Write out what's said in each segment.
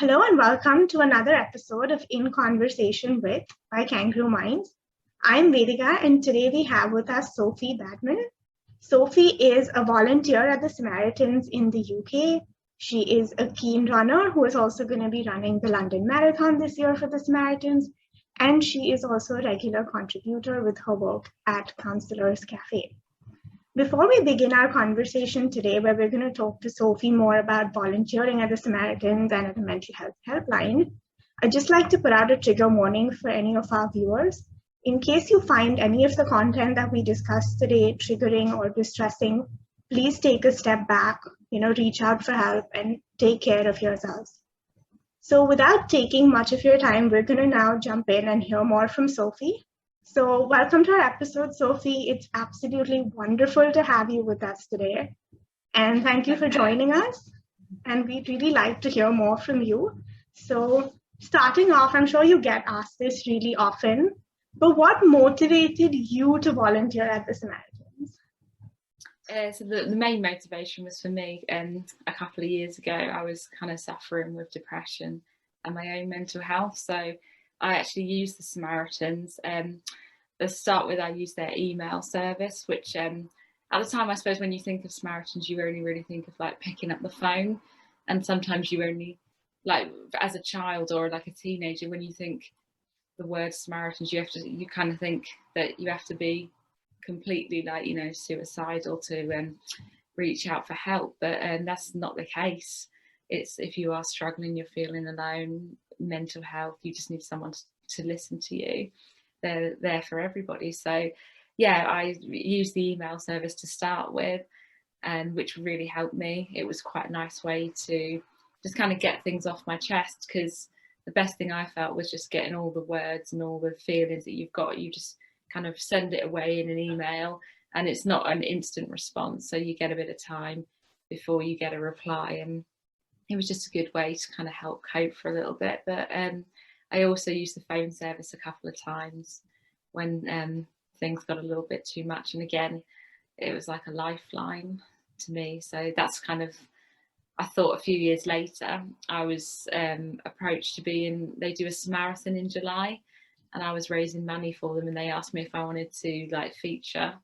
Hello and welcome to another episode of In Conversation With by Kangaroo Minds. I'm Vedika and today we have with us Sophie Badman. Sophie is a volunteer at the Samaritans in the UK. She is a keen runner who is also going to be running the London Marathon this year for the Samaritans, and she is also a regular contributor with her work at Counselors Cafe. Before we begin our conversation today, where we're going to talk to Sophie more about volunteering at the Samaritans and at the mental health helpline, I'd just like to put out a trigger warning for any of our viewers. In case you find any of the content that we discussed today triggering or distressing, please take a step back, reach out for help and take care of yourselves. So without taking much of your time, we're going to now jump in and hear more from Sophie. So welcome to our episode, Sophie. It's absolutely wonderful to have you with us today. And thank you for joining us. And we'd really like to hear more from you. So starting off, I'm sure you get asked this really often, but what motivated you to volunteer at the Samaritans? So the main motivation was for me. A couple of years ago, I was kind of suffering with depression and my own mental health. So I actually used the Samaritans. To start with, I used their email service, which at the time, I suppose when you think of Samaritans, you only really think of like picking up the phone. And sometimes you only, like as a child or like a teenager, when you think the word Samaritans, you kind of think that you have to be completely suicidal to reach out for help. But that's not the case. It's if you are struggling, you're feeling alone, mental health, you just need someone to listen to you. They're there for everybody. So yeah, I used the email service to start with, and which really helped me. It was quite a nice way to just kind of get things off my chest, because the best thing I felt was just getting all the words and all the feelings that you've got. You just kind of send it away in an email, and it's not an instant response, so you get a bit of time before you get a reply. And it was just a good way to kind of help cope for a little bit. But I also used the phone service a couple of times when things got a little bit too much. And again, it was like a lifeline to me. So that's kind of, I thought a few years later, I was approached to be in, they do a marathon in July, and I was raising money for them, and they asked me if I wanted to like feature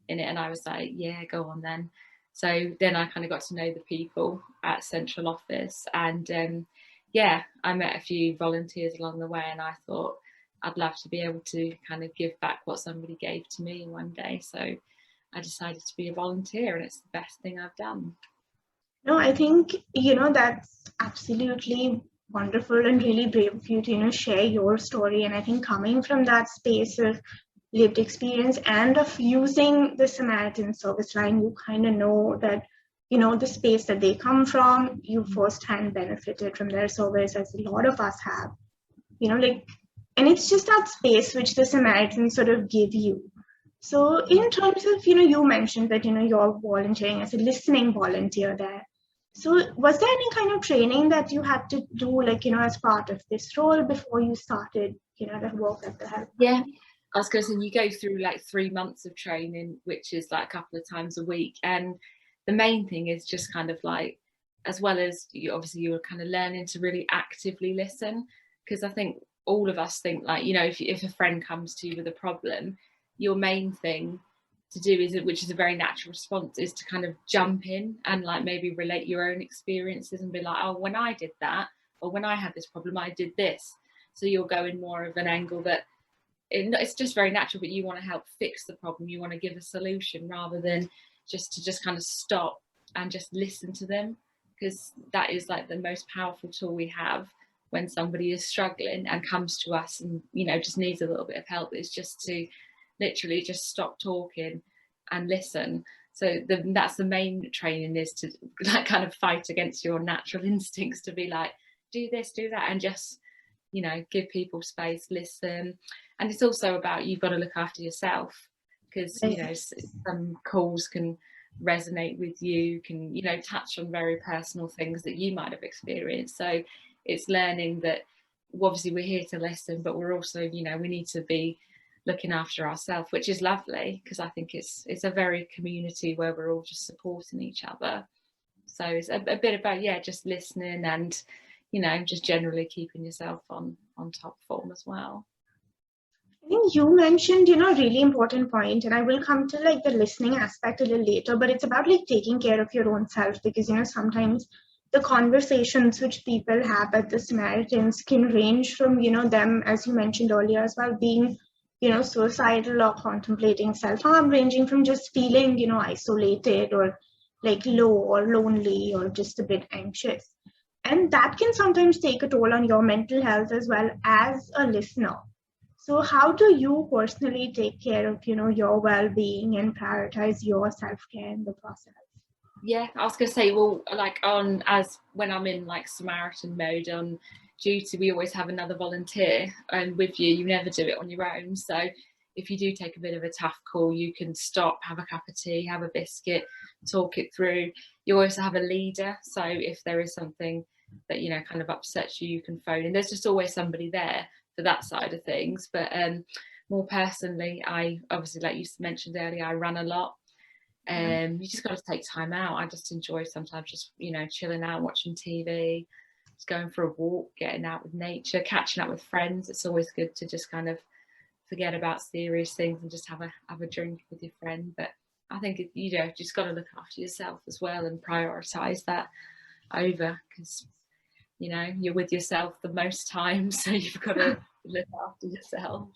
in it. And I was like, yeah, go on then. So then I kind of got to know the people at central office, and yeah, I met a few volunteers along the way, and I thought I'd love to be able to kind of give back what somebody gave to me one day. So I decided to be a volunteer, and it's the best thing I've done. No, I think, that's absolutely wonderful and really brave of you to, share your story. And I think coming from that space of lived experience and of using the Samaritan service line, you kind of know that, the space that they come from, you firsthand benefited from their service, as a lot of us have, and it's just that space which the Samaritans sort of give you. So in terms of, you mentioned that, you're volunteering as a listening volunteer there. So was there any kind of training that you had to do, as part of this role before you started, the work at the help? Yeah. I was going to say, you go through like 3 months of training, which is like a couple of times a week. And the main thing is just kind of like, as well as you're kind of learning to really actively listen. Because I think all of us think like, if a friend comes to you with a problem, your main thing to do is, which is a very natural response, is to kind of jump in and like maybe relate your own experiences and be like, oh, when I did that, or when I had this problem, I did this. So you're going more of an angle that it's just very natural, but you want to help fix the problem. You want to give a solution rather than just kind of stop and just listen to them, because that is like the most powerful tool we have when somebody is struggling and comes to us and just needs a little bit of help, is just to literally just stop talking and listen. So that's the main training, is to like kind of fight against your natural instincts to be like, do this, do that, and just give people space, listen. And it's also about, you've got to look after yourself, because some calls can resonate with you, can touch on very personal things that you might have experienced. So it's learning that obviously we're here to listen, but we're also we need to be looking after ourselves, which is lovely, because I think it's a very community where we're all just supporting each other. So it's a bit about just listening and just generally keeping yourself on top form as well. I think you mentioned, a really important point, and I will come to like the listening aspect a little later, but it's about like taking care of your own self, because, sometimes the conversations which people have at the Samaritans can range from, them, as you mentioned earlier as well, being, suicidal or contemplating self-harm, ranging from just feeling, isolated or like low or lonely or just a bit anxious. And that can sometimes take a toll on your mental health as well as a listener. So how do you personally take care of, your well-being and prioritize your self-care in the process? Yeah, I was going to say, well, like when I'm in like Samaritan mode on duty, we always have another volunteer and with you. You never do it on your own. So if you do take a bit of a tough call, you can stop, have a cup of tea, have a biscuit, talk it through. You also have a leader. So if there is something that, kind of upsets you, you can phone. And there's just always somebody there for that side of things. But more personally, I obviously, like you mentioned earlier, I run a lot. You just got to take time out. I just enjoy sometimes just, chilling out, watching TV, just going for a walk, getting out with nature, catching up with friends. It's always good to just kind of forget about serious things and just have a drink with your friend. But I think just got to look after yourself as well and prioritize that over, because you're with yourself the most time, so you've got to look after yourself.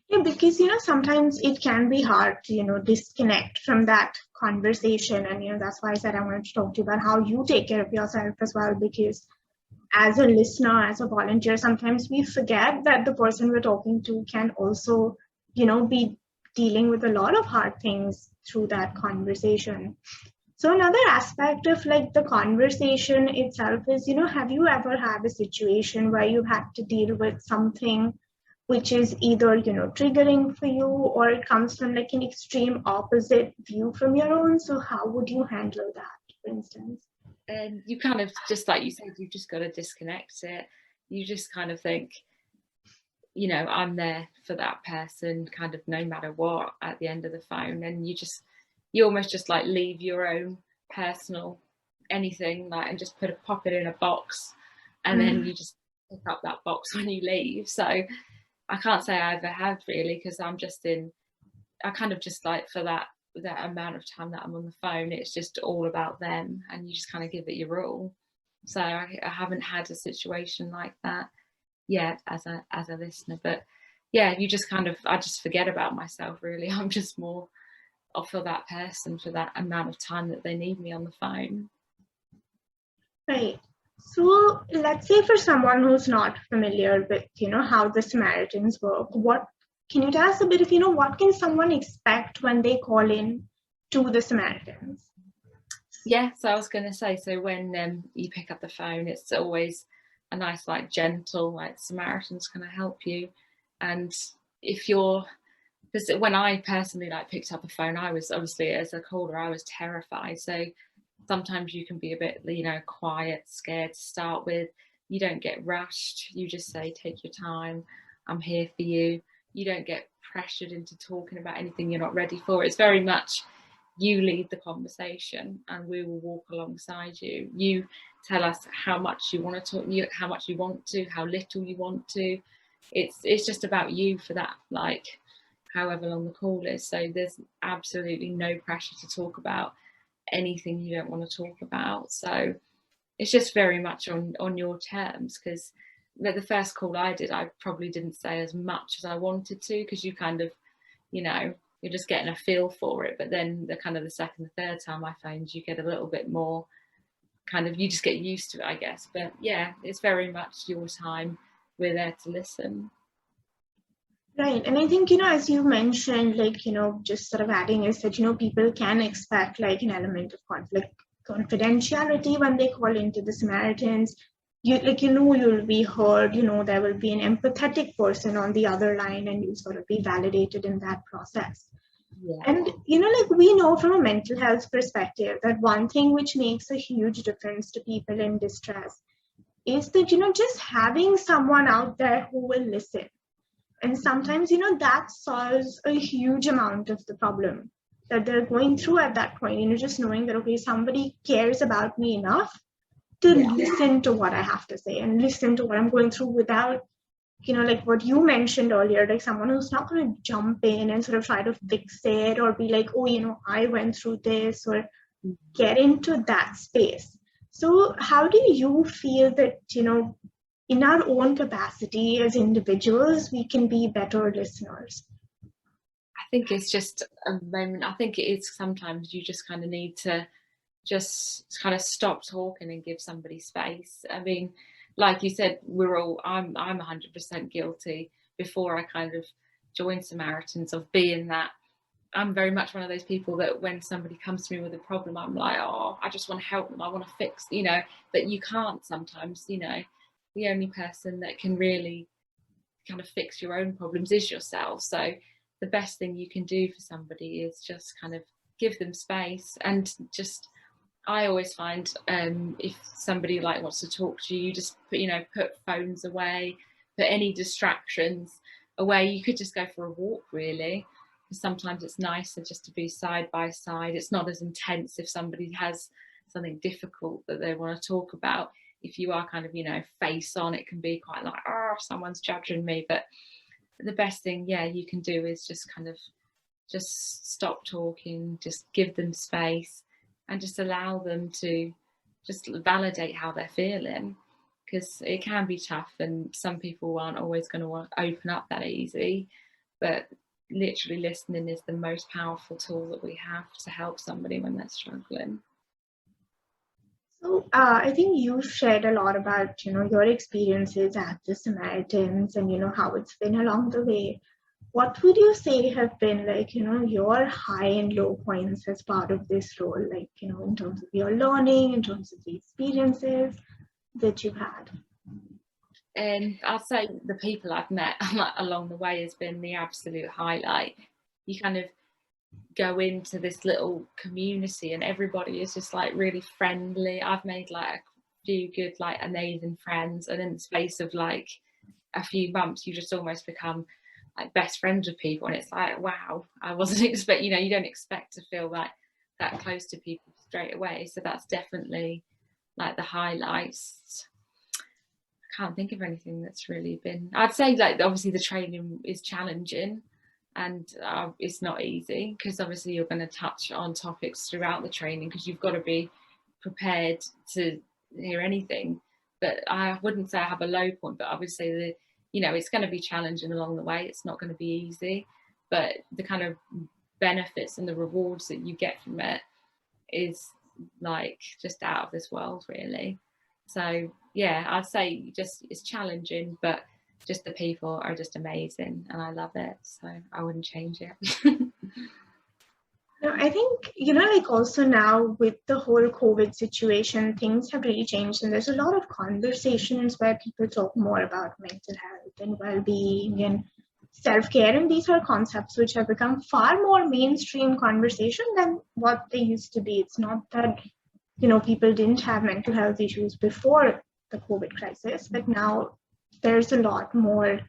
Yeah, because sometimes it can be hard to disconnect from that conversation, and that's why I said I wanted to talk to you about how you take care of yourself as well, because as a listener, as a volunteer, sometimes we forget that the person we're talking to can also be dealing with a lot of hard things through that conversation. So another aspect of like the conversation itself is, have you ever had a situation where you had to deal with something which is either, triggering for you, or it comes from like an extreme opposite view from your own? So how would you handle that, for instance? And you kind of, just like you said, you've just got to disconnect it. You just kind of think, I'm there for that person, kind of no matter what, at the end of the phone. And you almost just like leave your own personal anything, like, and just pop it in a box, and then you just pick up that box when you leave. So I can't say I ever have really, because I kind of just like, for that amount of time that I'm on the phone, it's just all about them, and you just kind of give it your all. So I haven't had a situation like that yet as a listener, but yeah, I just forget about myself really. I'm just more for that person for that amount of time that they need me on the phone. Right. So let's say for someone who's not familiar with, how the Samaritans work, what can you tell us a bit of, what can someone expect when they call in to the Samaritans? Yeah, so I was going to say, so when you pick up the phone, it's always a nice, like, gentle, like, Samaritans going to help you. And because when I personally like picked up the phone, I was obviously, as a caller, I was terrified. So sometimes you can be a bit, quiet, scared to start with. You don't get rushed. You just say, take your time. I'm here for you. You don't get pressured into talking about anything you're not ready for. It's very much you lead the conversation and we will walk alongside you. You tell us how much you want to talk, how much you want to, how little you want to. It's just about you for that, like, however long the call is. So there's absolutely no pressure to talk about anything you don't want to talk about. So it's just very much on your terms, because the first call I did, I probably didn't say as much as I wanted to, because you kind of, you're just getting a feel for it. But then the second, the third time I phoned, you get a little bit more you just get used to it, I guess. But yeah, it's very much your time. We're there to listen. Right. And I think, as you mentioned, just sort of adding is that, people can expect like an element of confidentiality when they call into the Samaritans. You'll be heard, there will be an empathetic person on the other line, and you'll sort of be validated in that process. Yeah. And, we know from a mental health perspective that one thing which makes a huge difference to people in distress is that, just having someone out there who will listen. And sometimes, that solves a huge amount of the problem that they're going through at that point. Just knowing that, okay, somebody cares about me enough to Yeah. listen to what I have to say and listen to what I'm going through without, like what you mentioned earlier, like someone who's not going to jump in and sort of try to fix it or be like, oh, I went through this, or get into that space. So how do you feel that, in our own capacity as individuals, we can be better listeners? I think it's just a moment. I think it is sometimes you just kind of need to just kind of stop talking and give somebody space. I mean, like you said, I'm 100% guilty before I kind of joined Samaritans of being that. I'm very much one of those people that when somebody comes to me with a problem, I'm like, oh, I just want to help them. I want to fix, but you can't sometimes, the only person that can really kind of fix your own problems is yourself. So the best thing you can do for somebody is just kind of give them space. And just, I always find if somebody like wants to talk to you, just put phones away, put any distractions away. You could just go for a walk, really. Sometimes it's nicer just to be side by side. It's not as intense if somebody has something difficult that they want to talk about. If you are kind of, face on, it can be quite like, oh, someone's judging me. But the best thing, you can do is just kind of just stop talking, just give them space and just allow them to just validate how they're feeling, because it can be tough and some people aren't always going to want to open up that easy. But literally listening is the most powerful tool that we have to help somebody when they're struggling. So I think you've shared a lot about, your experiences at the Samaritans and, how it's been along the way. What would you say have been like, your high and low points as part of this role, like, in terms of your learning, in terms of the experiences that you've had? And I'd say the people I've met along the way has been the absolute highlight. You kind of go into this little community and everybody is just like really friendly. I've made like a few good, like amazing friends, and in the space of like a few months, you just almost become like best friends with people. And it's like, wow, I wasn't expect, you don't expect to feel like that close to people straight away. So that's definitely like the highlights. Can't think of anything that's really been, I'd say like obviously the training is challenging and it's not easy, because obviously you're going to touch on topics throughout the training because you've got to be prepared to hear anything. But I wouldn't say I have a low point, but obviously it's going to be challenging along the way. It's not going to be easy, but the kind of benefits and the rewards that you get from it is like just out of this world, really. So I'd say just it's challenging, but just the people are just amazing and I love it. So I wouldn't change it. No, I think, like also now with the whole COVID situation, things have really changed. And there's a lot of conversations where people talk more about mental health and well-being and self-care. And these are concepts which have become far more mainstream conversation than what they used to be. It's not that, people didn't have mental health issues before the COVID crisis, but now there's a lot more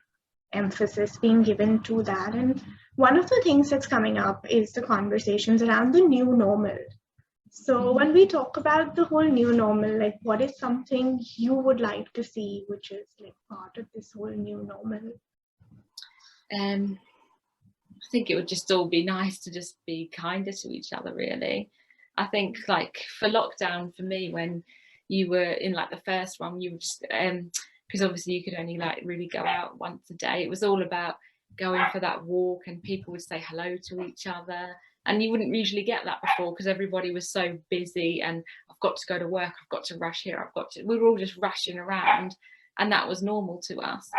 emphasis being given to that. And one of the things that's coming up is the conversations around the new normal. So when we talk about the whole new normal, like what is something you would like to see, which is like part of this whole new normal? I think it would just all be nice to just be kinder to each other, really. I think like for lockdown, for me, when you were in like the first one, you were just because obviously you could only like really go out once a day. It was all about going for that walk and people would say hello to each other, and you wouldn't usually get that before because everybody was so busy and I've got to go to work, I've got to rush here, we were all just rushing around, and that was normal to us.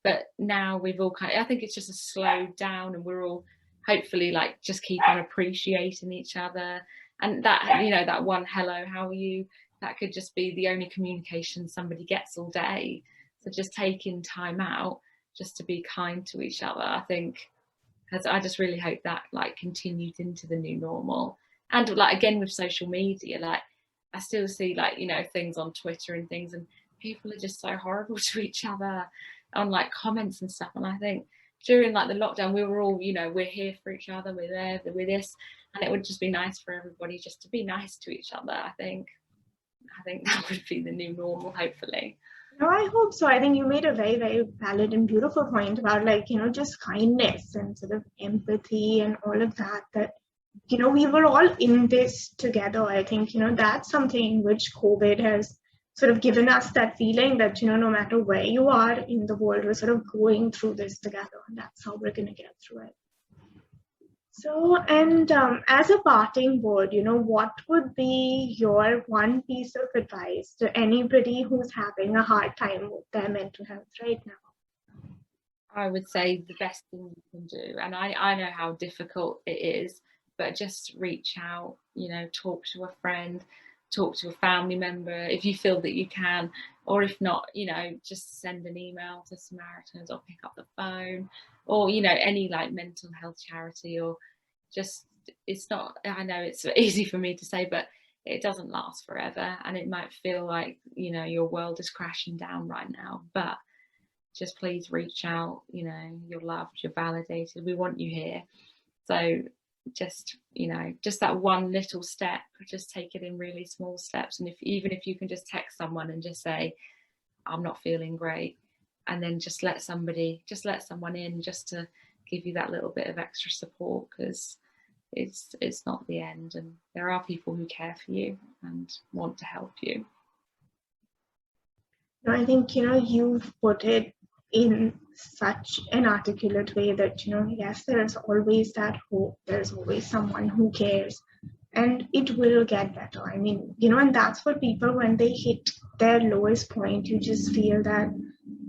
But now we've all I think it's just a slow down and we're all hopefully like just keep on appreciating each other, and that that one hello, how are you, that could just be the only communication somebody gets all day. So just taking time out just to be kind to each other, I think I just really hope that like continues into the new normal. And like again with social media, like I still see like things on Twitter and things, and people are just so horrible to each other on like comments and stuff. And I think during like the lockdown we were all we're here for each other, we're there, we're this, and it would just be nice for everybody just to be nice to each other. I think I think that would be the new normal, hopefully. No, I hope so. I think you made a very, very valid and beautiful point about, like, just kindness and sort of empathy and all of that, that, we were all in this together. I think, that's something which COVID has sort of given us, that feeling that, no matter where you are in the world, we're sort of going through this together, and that's how we're going to get through it. So, and as a parting word, what would be your one piece of advice to anybody who's having a hard time with their mental health right now? I would say the best thing you can do, and I know how difficult it is, but just reach out, talk to a friend, talk to a family member if you feel that you can, or if not, just send an email to Samaritans or pick up the phone, or, any like mental health charity, or just, it's not, I know it's easy for me to say, but it doesn't last forever, and it might feel like, your world is crashing down right now, but just please reach out. You're loved, you're validated, we want you here. So just, just that one little step, just take it in really small steps. And even if you can just text someone and just say, I'm not feeling great, and then just let someone in, just to give you that little bit of extra support, because it's not the end, and there are people who care for you and want to help you. I think, you've put it in such an articulate way that, yes, there's always that hope, there's always someone who cares, and it will get better. I mean, and that's what people, when they hit their lowest point, you just feel that,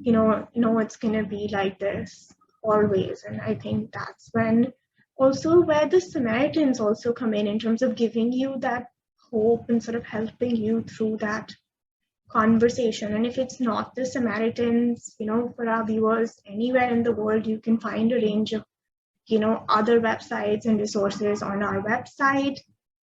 no, it's going to be like this always. And I think that's when also where the Samaritans also come in terms of giving you that hope and sort of helping you through that conversation. And if it's not the Samaritans, for our viewers anywhere in the world, you can find a range of, other websites and resources on our website.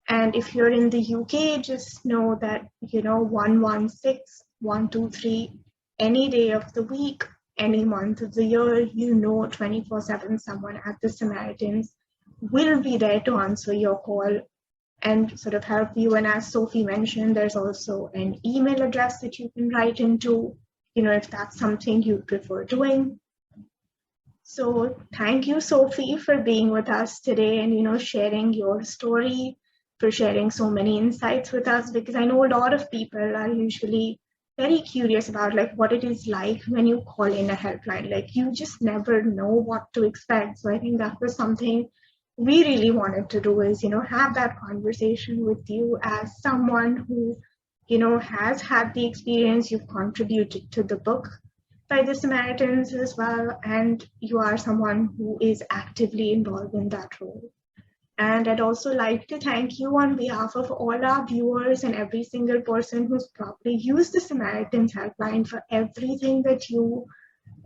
And if you're in the UK, just know that, 116 123, any day of the week, any month of the year, 24/7, someone at the Samaritans will be there to answer your call and sort of help you. And as Sophie mentioned, there's also an email address that you can write into, if that's something you prefer doing. So thank you, Sophie, for being with us today and, sharing your story, for sharing so many insights with us, because I know a lot of people are usually very curious about like what it is like when you call in a helpline. Like you just never know what to expect. So I think that was something we really wanted to do, is, have that conversation with you as someone who, has had the experience. You've contributed to the book by the Samaritans as well, and you are someone who is actively involved in that role. And I'd also like to thank you on behalf of all our viewers and every single person who's probably used the Samaritans helpline, for everything that you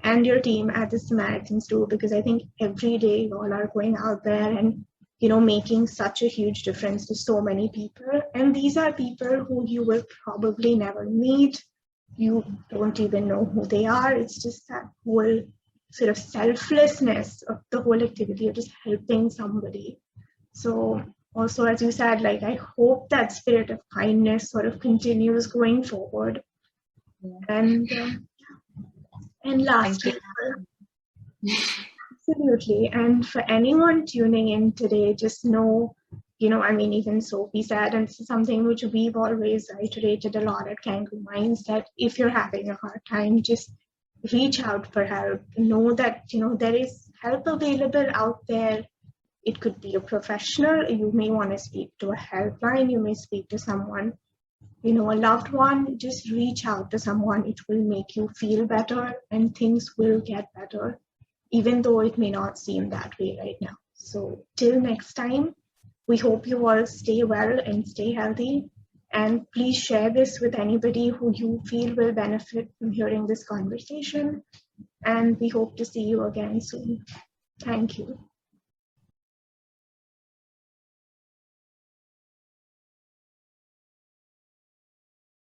and your team at the Samaritans do, because I think every day you all are going out there and, making such a huge difference to so many people. And these are people who you will probably never meet. You don't even know who they are. It's just that whole sort of selflessness of the whole activity of just helping somebody. So also, as you said, like, I hope that spirit of kindness sort of continues going forward. Yeah. And lastly, absolutely. And for anyone tuning in today, just know, even Sophie said, and this is something which we've always iterated a lot at Kangaroo Minds, that if you're having a hard time, just reach out for help. Know that, there is help available out there. It could be a professional. You may want to speak to a helpline. You may speak to someone, a loved one. Just reach out to someone. It will make you feel better, and things will get better, even though it may not seem that way right now. So till next time, we hope you all stay well and stay healthy. And please share this with anybody who you feel will benefit from hearing this conversation. And we hope to see you again soon. Thank you.